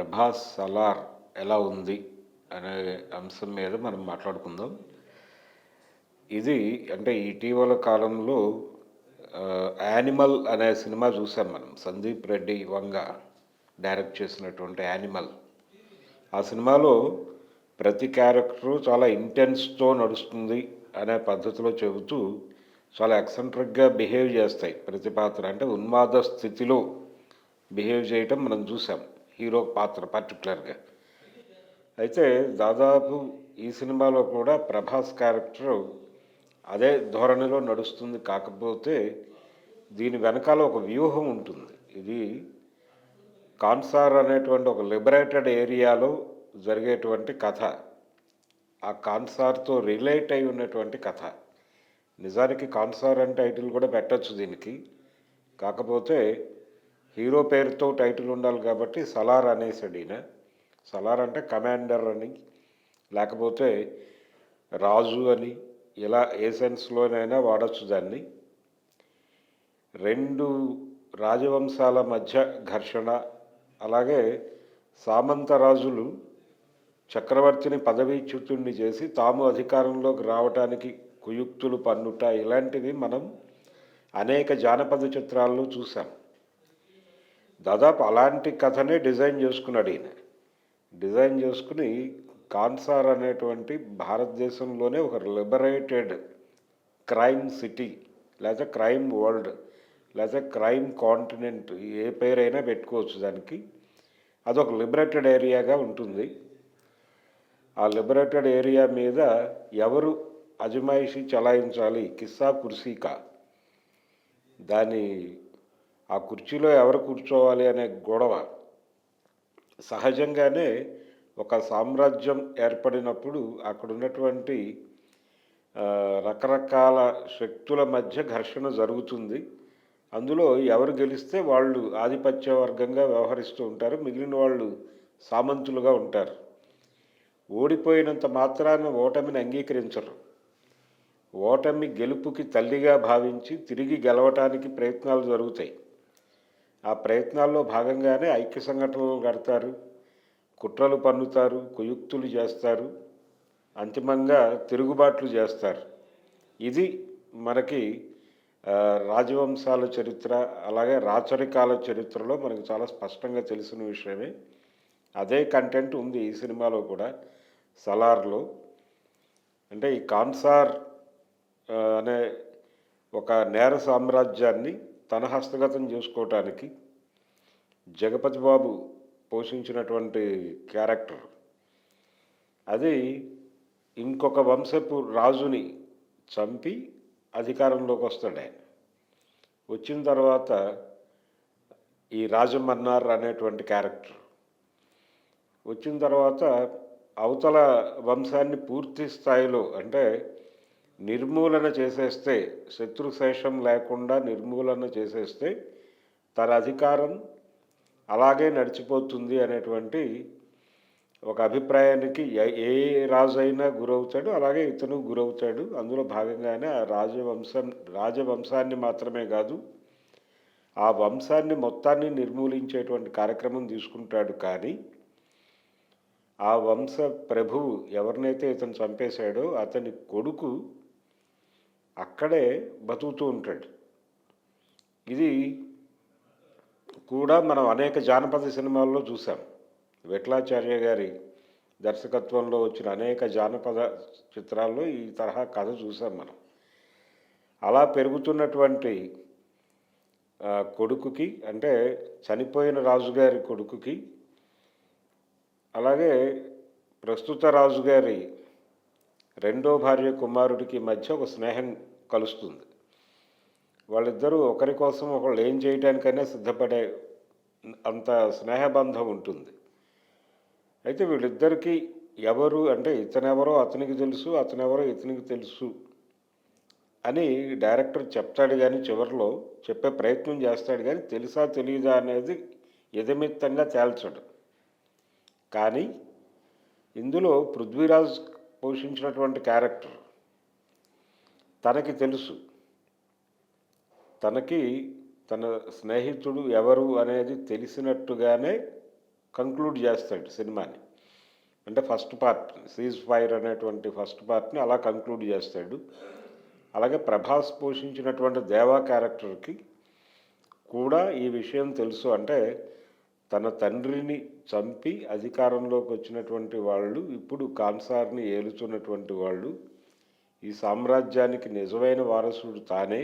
ప్రభాస్ సలార్ ఎలా ఉంది అనే అంశం మీద మనం మాట్లాడుకుందాం. ఇది అంటే ఇటీవల కాలంలో 'యానిమల్' అనే సినిమా చూసాం మనం. సందీప్ రెడ్డి వంగ డైరెక్ట్ చేసినటువంటి 'యానిమల్'. ఆ సినిమాలో ప్రతి క్యారెక్టరు చాలా ఇంటెన్స్‌తో నడుస్తుంది అనే పద్ధతిలో చెబుతూ చాలా ఎక్సెంట్రిక్‌గా బిహేవ్ చేస్తాయి ప్రతి పాత్ర. అంటే ఉన్మాద స్థితిలో బిహేవ్ చేయటం మనం చూసాం. హీరో పాత్ర పర్టిక్యులర్‌గా. అయితే దాదాపు ఈ సినిమాలో కూడా ప్రభాస్ క్యారెక్టరు అదే ధోరణిలో నడుస్తుంది. కాకపోతే దీని వెనకాల ఒక వ్యూహం ఉంటుంది. ఇది కాన్సార్ అనేటువంటి ఒక లిబరేటెడ్ ఏరియాలో జరిగేటువంటి కథ. ఆ కాన్సార్‌తో రిలేట్ అయి ఉన్నటువంటి కథ. నిజానికి కాన్సార్ అని టైటిల్ కూడా పెట్టొచ్చు దీనికి. కాకపోతే హీరో పేరుతో టైటిల్ ఉండాలి కాబట్టి సలార్ అనేసాడు ఈయన. సలార్ అంటే కమాండర్ అని, లేకపోతే రాజు అని, ఇలా ఏ సెన్స్‌లోనైనా వాడొచ్చు దాన్ని. 2 రాజవంశాల మధ్య ఘర్షణ, అలాగే సామంత రాజులు చక్రవర్తిని పదవీచ్యుతుడిని చేసి తాము అధికారంలోకి రావటానికి కుయుక్తులు పన్నుట, ఇలాంటివి మనం అనేక జానపద చిత్రాల్లో చూసాం. దాదాపు అలాంటి కథనే డిజైన్ చేసుకున్నాడు ఈయన. డిజైన్ చేసుకుని కాన్సార్ అనేటువంటి భారతదేశంలోనే ఒక లిబరేటెడ్ క్రైమ్ సిటీ, లేదా క్రైమ్ వరల్డ్, లేదా క్రైమ్ కాంటినెంట్, ఏ పేరైనా పెట్టుకోవచ్చు దానికి. అదొక లిబరేటెడ్ ఏరియాగా ఉంటుంది. ఆ లిబరేటెడ్ ఏరియా మీద ఎవరు అజమాయిషీ చలాయించాలి, కిస్సా కుర్సీకా, దాని ఆ కుర్చీలో ఎవరు కూర్చోవాలి అనే గొడవ. సహజంగానే ఒక సామ్రాజ్యం ఏర్పడినప్పుడు అక్కడ ఉన్నటువంటి రకరకాల శక్తుల మధ్య ఘర్షణ జరుగుతుంది. అందులో ఎవరు గెలిస్తే వాళ్ళు ఆధిపత్య వర్గంగా వ్యవహరిస్తూ ఉంటారు, మిగిలిన వాళ్ళు సామంతులుగా ఉంటారు. ఓడిపోయినంత మాత్రాన ఓటమిని అంగీకరించరు. ఓటమి గెలుపుకి తల్లిగా భావించి తిరిగి గెలవటానికి ప్రయత్నాలు జరుగుతాయి. ఆ ప్రయత్నాల్లో భాగంగానే ఐక్య సంఘటనలు కడతారు, కుట్రలు పన్నుతారు, కుయుక్తులు చేస్తారు, అంతిమంగా తిరుగుబాట్లు చేస్తారు. ఇది మనకి రాజవంశాల చరిత్ర, అలాగే రాచరికాల చరిత్రలో మనకు చాలా స్పష్టంగా తెలిసిన విషయమే. అదే కంటెంట్ ఉంది ఈ సినిమాలో కూడా, సలార్లో. అంటే ఈ కాన్సార్ అనే ఒక నేర సామ్రాజ్యాన్ని తన హస్తగతం చేసుకోవటానికి జగపతి బాబు పోషించినటువంటి క్యారెక్టర్, అది ఇంకొక వంశపు రాజుని చంపి అధికారంలోకి వస్తాడు ఆయన. వచ్చిన తర్వాత ఈ రాజమన్నార్ అనేటువంటి క్యారెక్టర్ వచ్చిన తర్వాత అవతల వంశాన్ని పూర్తి స్థాయిలో అంటే నిర్మూలన చేసేస్తే, శత్రుశేషం లేకుండా నిర్మూలన చేసేస్తే తన అధికారం అలాగే నడిచిపోతుంది అనేటువంటి ఒక అభిప్రాయానికి ఏ రాజు అయినా గురవుతాడు, అలాగే ఇతను గురవుతాడు. అందులో భాగంగానే ఆ రాజవంశాన్ని మాత్రమే కాదు, ఆ వంశాన్ని మొత్తాన్ని నిర్మూలించేటువంటి కార్యక్రమం తీసుకుంటాడు. కానీ ఆ వంశ ప్రభువు ఎవరినైతే ఇతను చంపేశాడో అతని కొడుకు అక్కడే బతుకుతూ ఉంటాడు. ఇది కూడా మనం అనేక జానపద సినిమాల్లో చూసాం. విఠలాచార్య గారి దర్శకత్వంలో వచ్చిన అనేక జానపద చిత్రాల్లో ఈ తరహా కథ చూసాం మనం. అలా పెరుగుతున్నటువంటి కొడుకుకి, అంటే చనిపోయిన రాజుగారి కొడుకుకి, అలాగే ప్రస్తుత రాజుగారి రెండో భార్య కుమారుడికి మధ్య ఒక స్నేహం కలుస్తుంది. వాళ్ళిద్దరూ ఒకరి కోసం ఒకళ్ళు ఏం చేయడానికైనా సిద్ధపడే అంత స్నేహబంధం ఉంటుంది. అయితే వీళ్ళిద్దరికీ ఎవరు అంటే ఇతనెవరో అతనికి తెలుసు, అతనెవరో ఇతనికి తెలుసు అని డైరెక్టర్ చెప్తాడు, కానీ చివరిలో చెప్పే ప్రయత్నం చేస్తాడు, కానీ తెలుసా తెలియదా అనేది యథమిత్తంగా తేల్చడు. కానీ ఇందులో పృథ్వీరాజ్ పోషించినటువంటి క్యారెక్టర్ తనకి తెలుసు, తనకి తన స్నేహితుడు ఎవరు అనేది తెలిసినట్టుగానే కంక్లూడ్ చేస్తాడు సినిమాని. అంటే ఫస్ట్ పార్ట్ సీజ్ ఫైర్ అనేటువంటి ఫస్ట్ పార్ట్ని అలా కంక్లూడ్ చేస్తాడు. అలాగే ప్రభాస్ పోషించినటువంటి దేవా క్యారెక్టర్కి కూడా ఈ విషయం తెలుసు. అంటే తన తండ్రిని చంపి అధికారంలోకి వచ్చినటువంటి వాళ్ళు ఇప్పుడు కాన్సార్ని ఏలుతున్నటువంటి వాళ్ళు, ఈ సామ్రాజ్యానికి నిజమైన వారసుడు తానే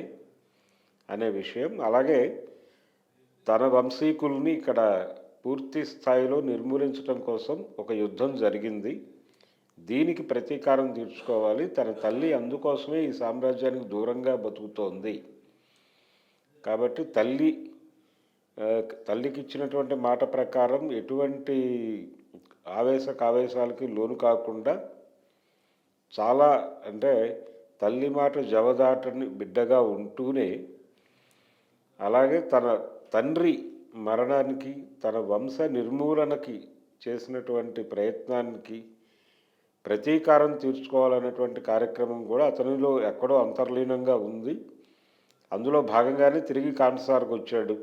అనే విషయం, అలాగే తన వంశీకుల్ని ఇక్కడ పూర్తి స్థాయిలో నిర్మూలించడం కోసం ఒక యుద్ధం జరిగింది, దీనికి ప్రతీకారం తీర్చుకోవాలి, తన తల్లి అందుకోసమే ఈ సామ్రాజ్యానికి దూరంగా బతుకుతోంది కాబట్టి తల్లికి ఇచ్చినటువంటి మాట ప్రకారం ఎటువంటి ఆవేశాలకి లోను కాకుండా చాలా అంటే తల్లి మాట జవదాటని బిడ్డగా ఉంటూనే, అలాగే తన తండ్రి మరణానికి తన వంశ నిర్మూలనకి చేసినటువంటి ప్రయత్నానికి ప్రతీకారం తీర్చుకోవాలనేటువంటి కార్యక్రమం కూడా అతనిలో ఎక్కడో అంతర్లీనంగా ఉంది. అందులో భాగంగానే తిరిగి కాన్సార్కి వచ్చాడు.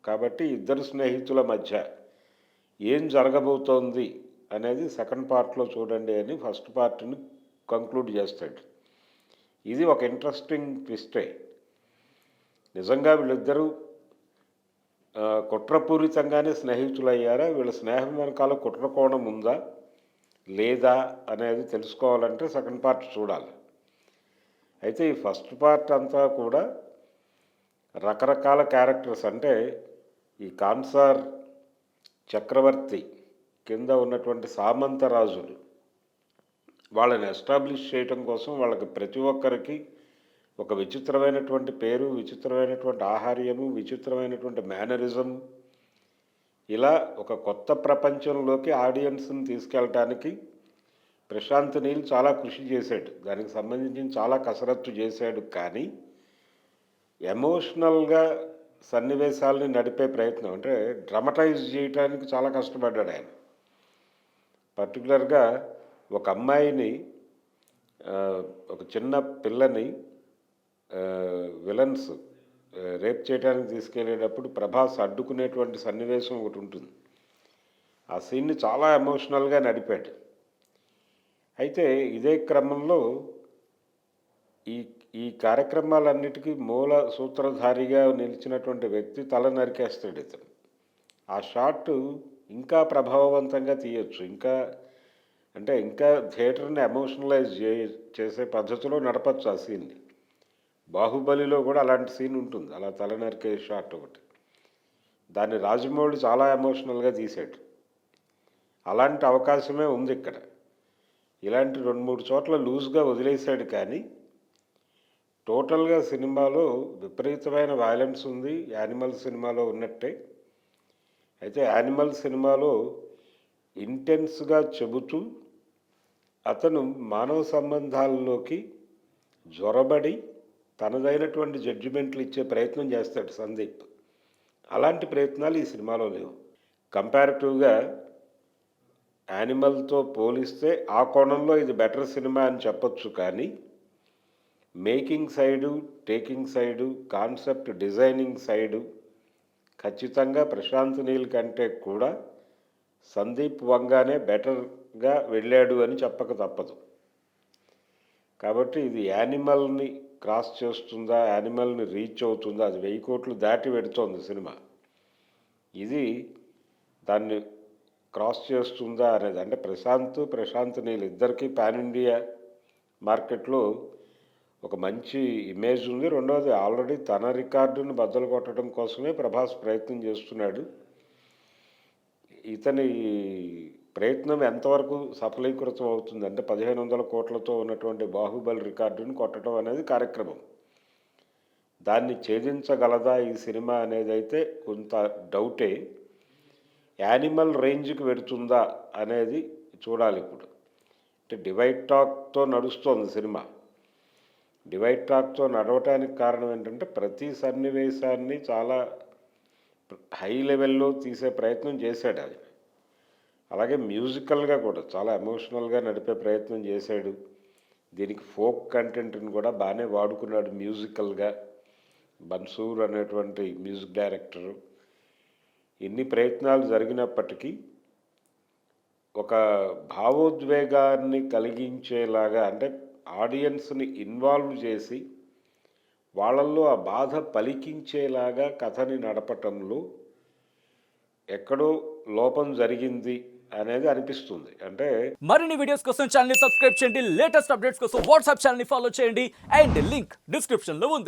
కాబట్టి ఇద్దరు స్నేహితుల మధ్య ఏం జరగబోతోంది అనేది సెకండ్ పార్ట్లో చూడండి అని ఫస్ట్ పార్ట్ని కంక్లూడ్ చేస్తాడు. ఇది ఒక ఇంట్రెస్టింగ్ ట్విస్టే. నిజంగా వీళ్ళిద్దరూ కుట్రపూరితంగానే స్నేహితులయ్యారా, వీళ్ళ స్నేహం వెనకాల కుట్ర కోణం ఉందా లేదా అనేది తెలుసుకోవాలంటే సెకండ్ పార్ట్ చూడాలి. అయితే ఈ ఫస్ట్ పార్ట్ అంతా కూడా రకరకాల క్యారెక్టర్స్, అంటే ఈ కాన్సార్ చక్రవర్తి కింద ఉన్నటువంటి సామంత రాజులు, వాళ్ళని ఎస్టాబ్లిష్ చేయటం కోసం వాళ్ళకి ప్రతి ఒక్కరికి ఒక విచిత్రమైనటువంటి పేరు, విచిత్రమైనటువంటి ఆహార్యము, విచిత్రమైనటువంటి మేనరిజం, ఇలా ఒక కొత్త ప్రపంచంలోకి ఆడియన్స్ని తీసుకెళ్ళటానికి ప్రశాంత్ నీల్ చాలా కృషి చేశాడు. దానికి సంబంధించి చాలా కసరత్తు చేశాడు. కానీ ఎమోషనల్గా సన్నివేశాలని నడిపే ప్రయత్నం, అంటే డ్రమటైజ్ చేయడానికి చాలా కష్టపడ్డాడు ఆయన. పర్టికులర్గా ఒక అమ్మాయిని, ఒక చిన్న పిల్లని విలన్స్ రేప్ చేయడానికి తీసుకెళ్ళేటప్పుడు ప్రభాస్ అడ్డుకునేటువంటి సన్నివేశం ఒకటి ఉంటుంది. ఆ సీన్ని చాలా ఎమోషనల్గా నడిపాడు. అయితే ఇదే క్రమంలో ఈ కార్యక్రమాలన్నిటికీ మూల సూత్రధారిగా నిలిచినటువంటి వ్యక్తి తల నరికేస్తాడు ఇతను. ఆ షాట్ ఇంకా ప్రభావవంతంగా తీయచ్చు, ఇంకా థియేటర్ని ఎమోషనలైజ్ చేసే పద్ధతిలో నడపచ్చు ఆ సీన్ని. బాహుబలిలో కూడా అలాంటి సీన్ ఉంటుంది, అలా తల నరికే షాట్ ఒకటి. దాన్ని రాజమౌళి చాలా ఎమోషనల్గా తీశాడు. అలాంటి అవకాశమే ఉంది ఇక్కడ. ఇలాంటి 2-3 చోట్ల లూజ్గా వదిలేశాడు. కానీ టోటల్గా సినిమాలో విపరీతమైన వైలెన్స్ ఉంది, యానిమల్ సినిమాలో ఉన్నట్టే. అయితే యానిమల్ సినిమాలో ఇంటెన్స్గా చెబుతూ అతను మానవ సంబంధాల్లోకి జ్వరబడి తనదైనటువంటి జడ్జిమెంట్లు ఇచ్చే ప్రయత్నం చేస్తాడు సందీప్. అలాంటి ప్రయత్నాలు ఈ సినిమాలో లేవు. కంపారిటివ్గా యానిమల్తో పోలిస్తే ఆ కోణంలో ఇది బెటర్ సినిమా అని చెప్పొచ్చు. కానీ making side, taking side, concept designing side ఖచ్చితంగా ప్రశాంత్ నీల్ కంటే కూడా సందీప్ వంగానే బెటర్గా వెళ్ళాడు అని చెప్పక తప్పదు. కాబట్టి ఇది యానిమల్ని క్రాస్ చేస్తుందా, యానిమల్ని రీచ్ అవుతుందా, అది 1000 కోట్లు దాటి పెడుతోంది సినిమా. ఇది దాన్ని క్రాస్ చేస్తుందా అనేది, అంటే ప్రశాంత్ నీల్ ఇద్దరికీ పాన్ ఇండియా మార్కెట్లో ఒక మంచి ఇమేజ్ ఉంది. రెండవది ఆల్రెడీ తన రికార్డును బద్దలు కొట్టడం కోసమే ప్రభాస్ ప్రయత్నం చేస్తున్నాడు. ఇతని ప్రయత్నం ఎంతవరకు సఫలీకృతం అవుతుంది అంటే 1500 కోట్లతో ఉన్నటువంటి బాహుబలి రికార్డును కొట్టడం అనేది కార్యక్రమం. దాన్ని ఛేదించగలదా ఈ సినిమా అనేది అయితే కొంత డౌటే. యానిమల్ రేంజ్కి వెడుతుందా అనేది చూడాలి. ఇప్పుడు అంటే డివైడ్ టాక్తో నడుస్తోంది సినిమా. డివైడ్ టాక్తో నడవటానికి కారణం ఏంటంటే ప్రతి సన్నివేశాన్ని చాలా హై లెవెల్లో తీసే ప్రయత్నం చేశాడు అది. అలాగే మ్యూజికల్గా కూడా చాలా ఎమోషనల్గా నడిపే ప్రయత్నం చేశాడు. దీనికి ఫోక్ కంటెంట్ని కూడా బాగానే వాడుకున్నాడు మ్యూజికల్గా. బన్సూర్ అనేటువంటి మ్యూజిక్ డైరెక్టరు ఎన్ని ప్రయత్నాలు జరిగినప్పటికీ ఒక భావోద్వేగాన్ని కలిగించేలాగా అంటే ఆడియన్స్ని ఇన్వాల్వ్ చేసి వాళ్ళల్లో ఆ బాధ పలికించేలాగా కథని నడపటంలో ఎక్కడో లోపం జరిగింది అనేది అనిపిస్తుంది. అంటే మరిన్ని వీడియోస్ కోసం ఛానల్ ని సబ్స్క్రైబ్ చేయండి, లేటెస్ట్ అప్డేట్స్ కోసం వాట్సాప్ ఛానల్ ని ఫాలో చేయండి అండ్ లింక్ డిస్క్రిప్షన్ లో ఉంది.